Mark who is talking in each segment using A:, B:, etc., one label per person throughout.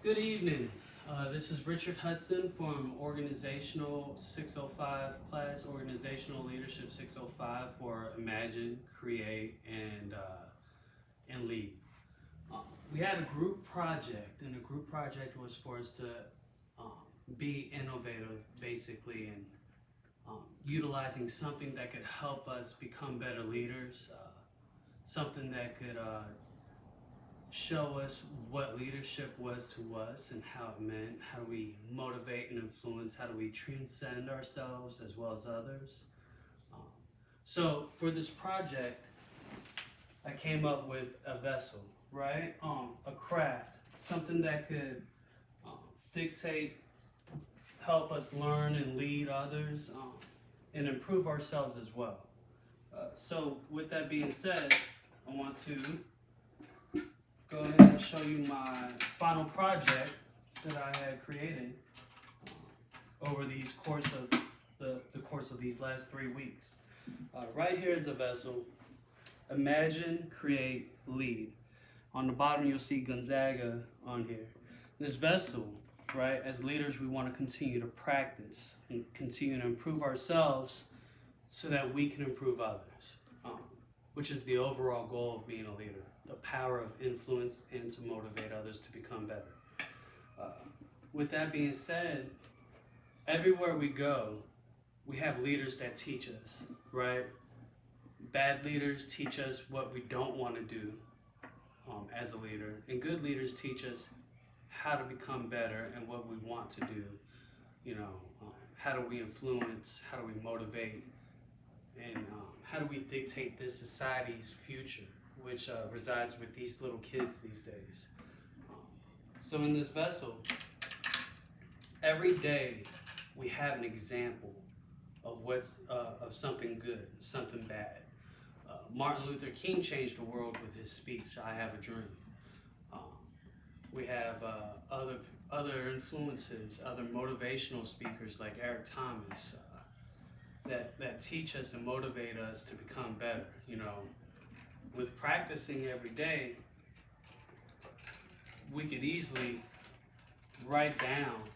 A: Good evening. This is Richard Hudson from Organizational 605 class, Organizational Leadership 605 for Imagine, Create, and Lead. We had a group project, and the group project was for us to um, be innovative, basically, and utilizing something that could help us become better leaders, something that could show us what leadership was to us and how it meant, how do we motivate and influence, how do we transcend ourselves as well as others. Um, so for this project, I came up with a vessel, right? A craft, something that could dictate, help us learn and lead others, and improve ourselves as well. So with that being said, I want to go ahead and show you my final project that I had created over these course of the course of these last 3 weeks. Right here is a vessel. Imagine, create, lead. On the bottom you'll see Gonzaga on here. This vessel, right, as leaders we want to continue to practice and continue to improve ourselves so that we can improve others, which is the overall goal of being a leader. The power of influence and to motivate others to become better. With that being said, everywhere we go, we have leaders that teach us, right? Bad leaders teach us what we don't want to do as a leader, and good leaders teach us how to become better and what we want to do. How do we influence, how do we motivate, and how do we dictate this society's future, which resides with these little kids these days. So in this vessel, every day we have an example of of something good, something bad. Martin Luther King changed the world with his speech, "I Have a Dream." We have other influences, other motivational speakers like Eric Thomas that teach us and motivate us to become better. With practicing every day, we could easily write down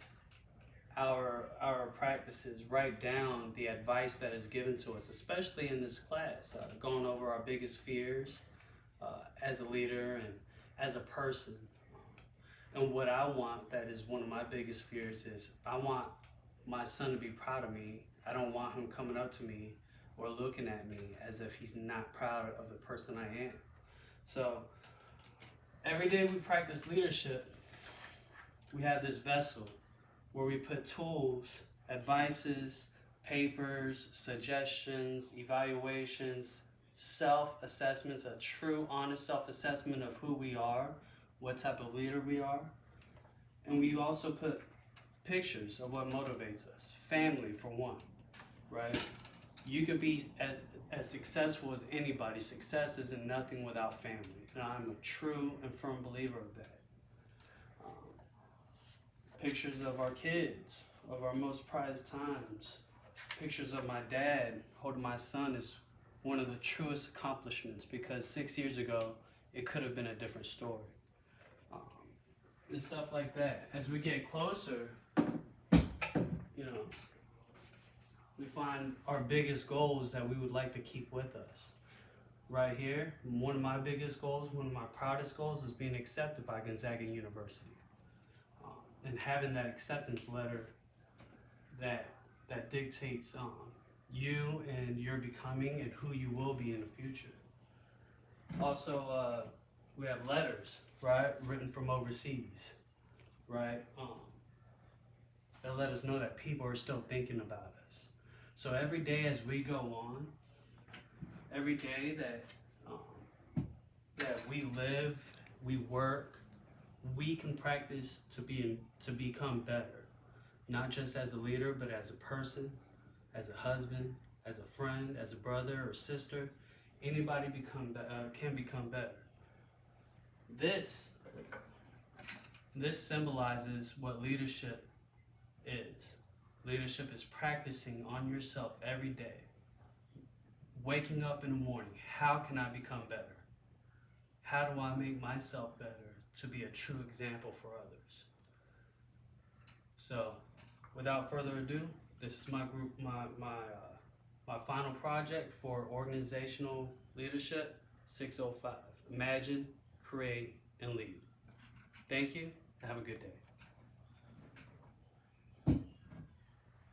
A: our practices, write down the advice that is given to us, especially in this class, going over our biggest fears as a leader and as a person. And what I want, that is one of my biggest fears, is I want my son to be proud of me. I don't want him coming up to me or looking at me as if he's not proud of the person I am. So every day we practice leadership, we have this vessel where we put tools, advices, papers, suggestions, evaluations, self-assessments, a true, honest self-assessment of who we are, what type of leader we are. And we also put pictures of what motivates us. Family, for one, right? You could be as successful as anybody. Success isn't nothing without family. And I'm a true and firm believer of that. Pictures of our kids, of our most prized times. Pictures of my dad holding my son is one of the truest accomplishments, because 6 years ago, it could have been a different story. And stuff like that. As we get closer, we find our biggest goals that we would like to keep with us. Right here, one of my biggest goals, one of my proudest goals is being accepted by Gonzaga University. And having that acceptance letter that dictates you and your becoming and who you will be in the future. Also, we have letters, right, written from overseas, right, that let us know that people are still thinking about us. So every day as we go on, every day that we live, we work, we can practice to become better, not just as a leader, but as a person, as a husband, as a friend, as a brother or sister. Anybody can become better. This symbolizes what leadership is. Leadership is practicing on yourself every day. Waking up in the morning, how can I become better? How do I make myself better to be a true example for others? So, without further ado, this is my group, my final project for organizational leadership 605. Imagine, create, and lead. Thank you. Have a good day.